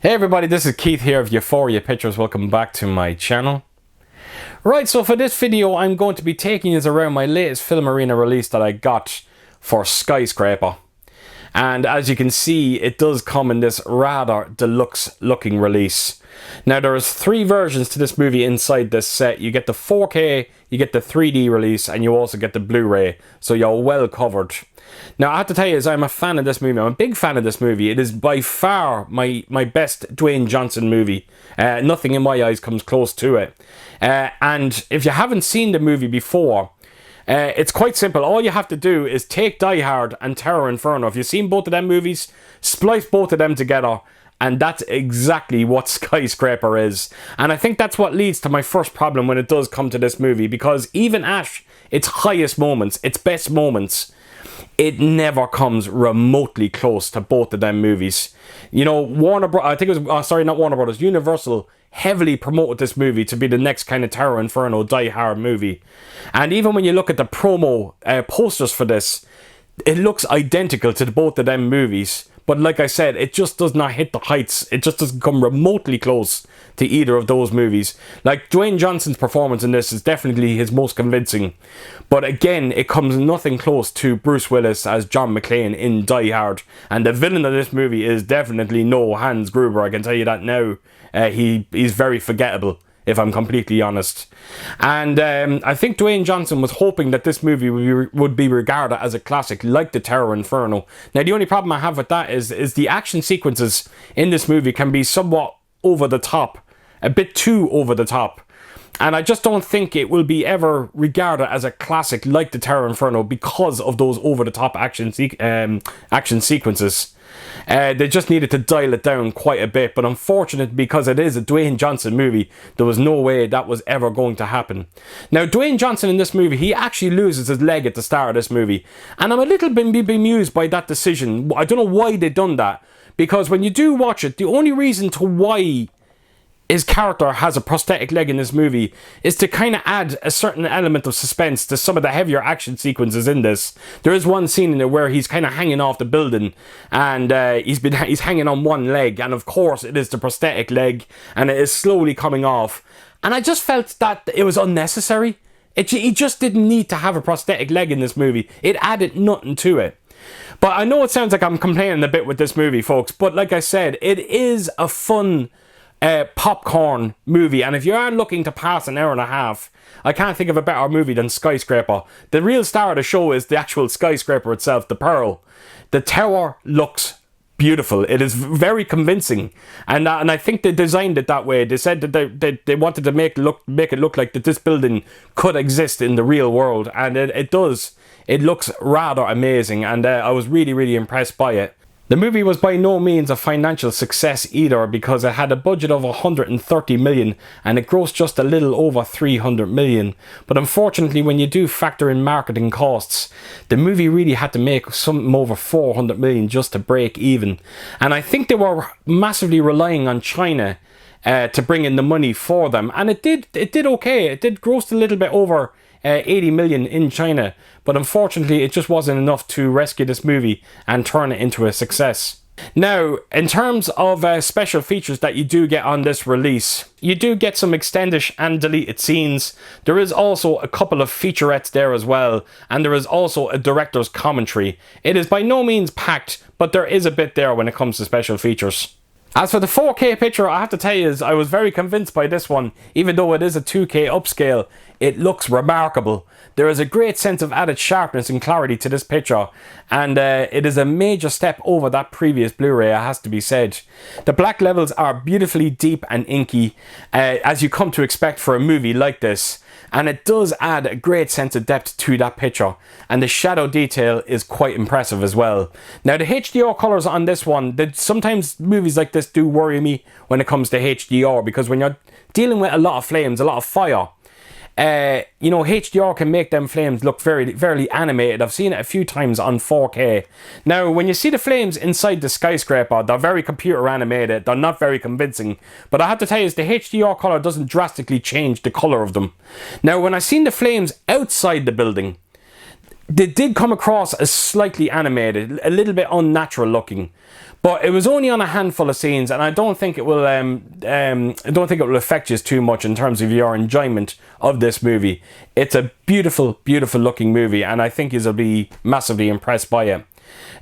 Hey everybody, this is Keith here of Euphoria Pictures. Welcome back to my channel. Right, so for this video I'm going to be taking you around my latest Filmarena release that I got for Skyscraper. And as you can see, it does come in this rather deluxe looking release. Now there is 3 versions to this movie inside this set. You get the 4K, you get the 3D release, and you also get the Blu-ray. So you're well covered. Now I have to tell you, I'm a fan of this movie. I'm a big fan of this movie. It is by far my best Dwayne Johnson movie. Nothing in my eyes comes close to it. And if you haven't seen the movie before, it's quite simple. All you have to do is take Die Hard and Terror Inferno. If you've seen both of them movies, splice both of them together, and that's exactly what Skyscraper is. And I think that's what leads to my first problem when it does come to this movie, because even at its highest moments, its best moments, it never comes remotely close to both of them movies. You know, Universal heavily promoted this movie to be the next kind of Terror Inferno Die Hard movie. And even when you look at the promo posters for this, it looks identical to both of them movies. But like I said, it just does not hit the heights. It just doesn't come remotely close to either of those movies. Like, Dwayne Johnson's performance in this is definitely his most convincing. But again, it comes nothing close to Bruce Willis as John McClane in Die Hard. And the villain of this movie is definitely no Hans Gruber, I can tell you that now. He's very forgettable, if I'm completely honest. And I think Dwayne Johnson was hoping that this movie would be regarded as a classic, like the Terror Inferno. Now, the only problem I have with that is the action sequences in this movie can be somewhat over the top, a bit too over the top. And I just don't think it will be ever regarded as a classic like the Terror Inferno because of those over-the-top action sequences. They just needed to dial it down quite a bit, but unfortunately, because it is a Dwayne Johnson movie, there was no way that was ever going to happen. Now, Dwayne Johnson in this movie, he actually loses his leg at the start of this movie, and I'm a little bit bemused by that decision. I don't know why they done that, because when you do watch it, the only reason to why his character has a prosthetic leg in this movie is to kind of add a certain element of suspense to some of the heavier action sequences in this. There is one scene in there where he's kind of hanging off the building, and he's hanging on one leg, and of course it is the prosthetic leg, and it is slowly coming off. And I just felt that it was unnecessary. He just didn't need to have a prosthetic leg in this movie. It added nothing to it. But I know it sounds like I'm complaining a bit with this movie, folks, but like I said, it is a fun popcorn movie, and if you are looking to pass an hour and a half, I can't think of a better movie than Skyscraper. The real star of the show is the actual skyscraper itself, the Pearl. The tower looks beautiful. It is very convincing, and I think they designed it that way. They said that they wanted to make it look like that this building could exist in the real world, and it does. It looks rather amazing, and I was really impressed by it. The movie was by no means a financial success either, because it had a budget of 130 million and it grossed just a little over 300 million. But unfortunately, when you do factor in marketing costs, the movie really had to make something over 400 million just to break even. And I think they were massively relying on China to bring in the money for them. And it did okay. It did gross a little bit over 80 million in China, but unfortunately it just wasn't enough to rescue this movie and turn it into a success. Now, in terms of special features that you do get on this release, you do get some extended and deleted scenes. There is also a couple of featurettes there as well, and there is also a director's commentary. It is by no means packed, but there is a bit there when it comes to special features. As for the 4K picture, I have to tell you, I was very convinced by this one. Even though it is a 2K upscale, it looks remarkable. There is a great sense of added sharpness and clarity to this picture, and it is a major step over that previous Blu-ray, it has to be said. The black levels are beautifully deep and inky, as you come to expect for a movie like this. And it does add a great sense of depth to that picture, and the shadow detail is quite impressive as well. Now, the HDR colours on this one, sometimes movies like this do worry me when it comes to HDR, because when you're dealing with a lot of flames, a lot of fire, you know, HDR can make them flames look very animated. I've seen it a few times on 4K. Now, when you see the flames inside the skyscraper, they're very computer animated. They're not very convincing. But I have to tell you, the HDR color doesn't drastically change the color of them. Now, when I seen the flames outside the building, they did come across as slightly animated, a little bit unnatural looking. But it was only on a handful of scenes, and I don't think it will. Affect you too much in terms of your enjoyment of this movie. It's a beautiful, beautiful looking movie, and I think you'll be massively impressed by it.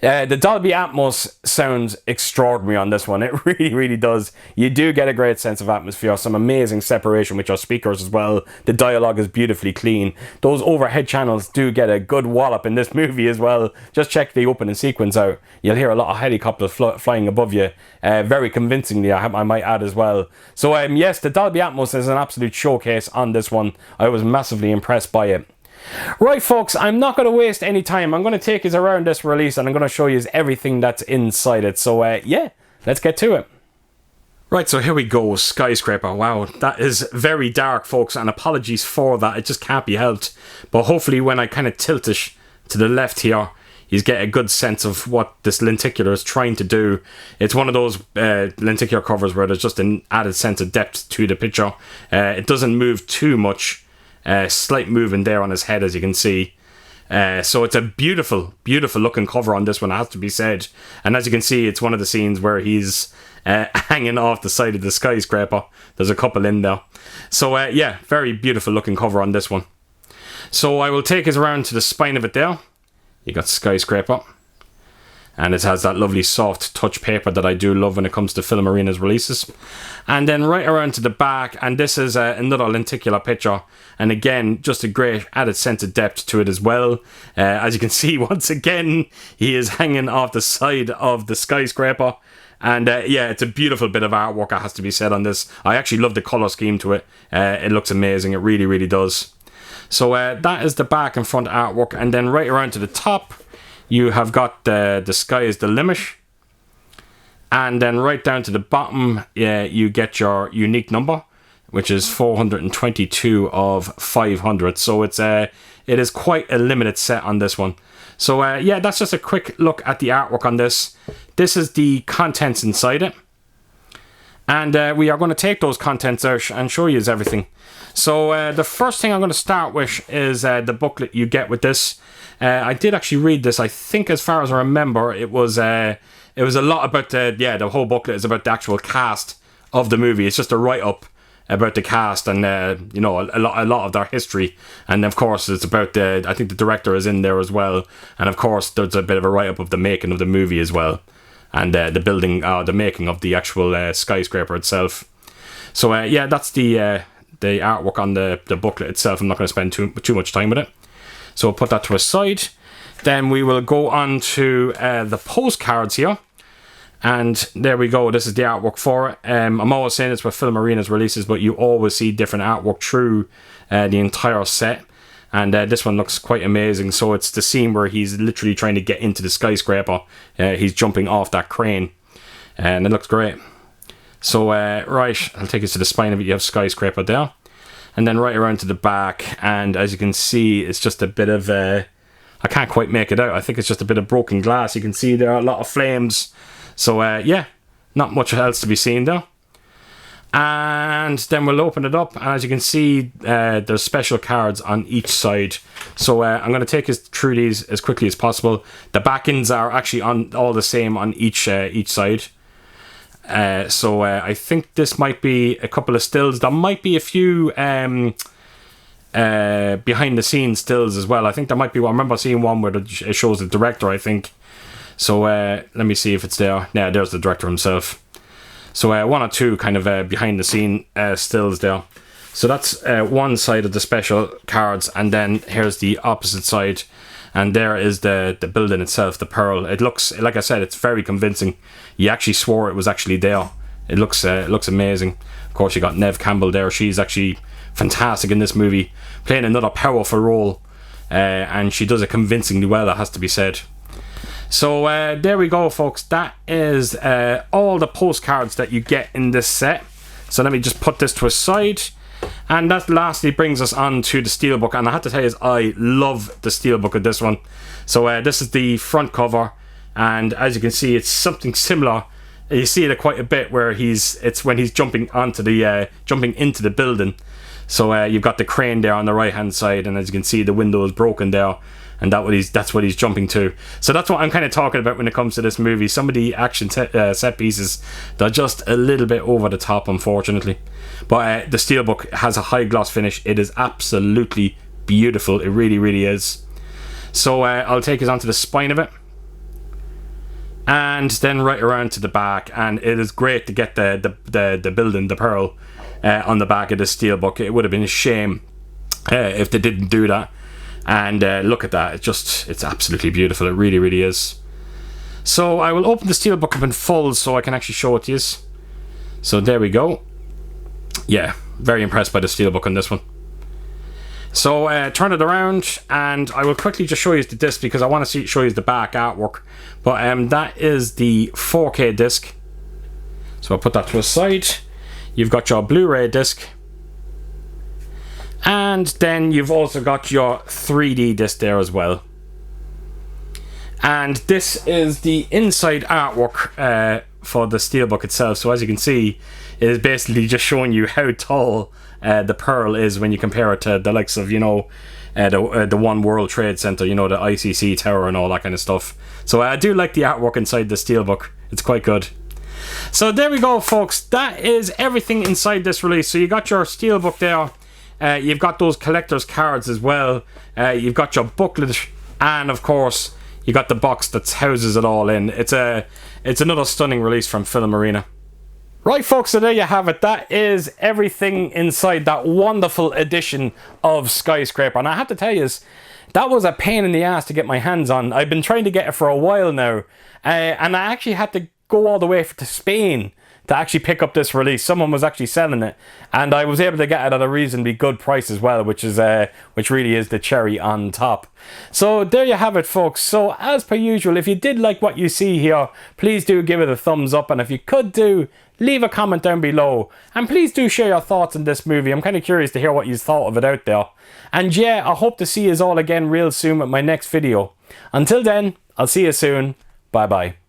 The Dolby Atmos sounds extraordinary on this one. It really, really does. You do get a great sense of atmosphere, some amazing separation with your speakers as well. The dialogue is beautifully clean. Those overhead channels do get a good wallop in this movie as well. Just check the opening sequence out. You'll hear a lot of helicopters flying above you, very convincingly, I might add as well. So yes, the Dolby Atmos is an absolute showcase on this one. I was massively impressed by it. Right folks, I'm not going to waste any time. I'm going to take you around this release and I'm going to show you everything that's inside it. So yeah, let's get to it. Right, so here we go, Skyscraper. Wow, that is very dark folks, and apologies for that, it just can't be helped. But hopefully when I kind of tilt it to the left here, you get a good sense of what this lenticular is trying to do. It's one of those lenticular covers where there's just an added sense of depth to the picture. It doesn't move too much. Slight movement there on his head, as you can see. So it's a beautiful, beautiful looking cover on this one, it has to be said. And as you can see, it's one of the scenes where he's hanging off the side of the skyscraper. There's a couple in there. So yeah, very beautiful looking cover on this one. So I will take us around to the spine of it there. You got Skyscraper. And it has that lovely soft touch paper that I do love when it comes to Filmarena's releases. And then right around to the back, and this is another lenticular picture. And again, just a great added sense of depth to it as well. As you can see, once again, he is hanging off the side of the skyscraper. And yeah, it's a beautiful bit of artwork, it has to be said on this. I actually love the colour scheme to it. It looks amazing, it really, really does. So that is the back and front artwork. And then right around to the top, you have got the sky is the limit. And then right down to the bottom, you get your unique number, which is 422 of 500. So it is quite a limited set on this one. So yeah, that's just a quick look at the artwork on this. This is the contents inside it. And we are going to take those contents out and show you everything. So the first thing I'm going to start with is the booklet you get with this. I did actually read this. I think, as far as I remember, it was a lot about the whole booklet is about the actual cast of the movie. It's just a write-up about the cast and you know, a lot of their history. And of course, it's about I think the director is in there as well. And of course, there's a bit of a write-up of the making of the movie as well, and the making of the actual skyscraper itself. So yeah, that's the artwork on the booklet itself. I'm not going to spend too much time with it. So we'll put that to a side. Then we will go on to the postcards here. And there we go. This is the artwork for it. I'm always saying it's with Filmarena's releases, but you always see different artwork through the entire set. And this one looks quite amazing. So it's the scene where he's literally trying to get into the skyscraper. He's jumping off that crane. And it looks great. So, right, I'll take you to the spine of it. You have Skyscraper there. And then right around to the back, and as you can see, it's just a bit of I can't quite make it out. I think it's just a bit of broken glass. You can see there are a lot of flames. So yeah, not much else to be seen there. And then we'll open it up, and as you can see, there's special cards on each side. So I'm going to take us through these as quickly as possible. The back ends are actually all the same on each side. So I think this might be a couple of stills. There might be a few behind the scenes stills as well. I think there might be one. I remember seeing one where it shows the director, I think. So let me see if it's there. Yeah, there's the director himself. So one or two kind of behind the scene stills there. So that's one side of the special cards, and then here's the opposite side. And there is the building itself, the Pearl. It looks, like I said, it's very convincing. You actually swore it was actually there. It looks amazing. Of course, you got Neve Campbell there. She's actually fantastic in this movie, playing another powerful role. And she does it convincingly well, it has to be said. So there we go, folks. That is all the postcards that you get in this set. So let me just put this to a side. And that lastly brings us on to the steelbook, and I have to tell you, I love the steelbook of this one. So this is the front cover, and as you can see, it's something similar. You see it quite a bit where it's when he's jumping into the building. So you've got the crane there on the right hand side, and as you can see, the window is broken there, And that's what he's jumping to. So that's what I'm kind of talking about when it comes to this movie. Some of the action set pieces, they're just a little bit over the top, unfortunately. But the steelbook has a high gloss finish. It is absolutely beautiful. It really, really is. So I'll take us onto the spine of it, and then right around to the back. And it is great to get the building, the pearl, on the back of the steelbook. It would have been a shame if they didn't do that. And look at that, it's absolutely beautiful. It really, really is. So I will open the steelbook up in full so I can actually show it to you. So there we go. Yeah, very impressed by the steelbook on this one. So turn it around, and I will quickly just show you the disc because I want to show you the back artwork. But that is the 4K disc. So I'll put that to a side. You've got your Blu-ray disc. And then you've also got your 3D disc there as well. And this is the inside artwork for the steelbook itself. So as you can see, it is basically just showing you how tall the pearl is when you compare it to the likes of, you know, the One World Trade Center, you know, the ICC Tower and all that kind of stuff. So I do like the artwork inside the steelbook. It's quite good. So there we go, folks. That is everything inside this release. So you got your steelbook there. You've got those collector's cards as well. You've got your booklet, and of course you got the box that houses it all in. It's another stunning release from Filmarena. Right, folks, so there you have it. That is everything inside that wonderful edition of Skyscraper. And I have to tell you, that was a pain in the ass to get my hands on. I've been trying to get it for a while now, and I actually had to go all the way to Spain to actually pick up this release. Someone was actually selling it, and I was able to get it at a reasonably good price as well, which really is the cherry on top. So there you have it, folks. So as per usual, if you did like what you see here, please do give it a thumbs up, and if you could do, leave a comment down below, and please do share your thoughts on this movie. I'm kind of curious to hear what you thought of it out there. And yeah, I hope to see you all again real soon with my next video. Until then, I'll see you soon. Bye bye.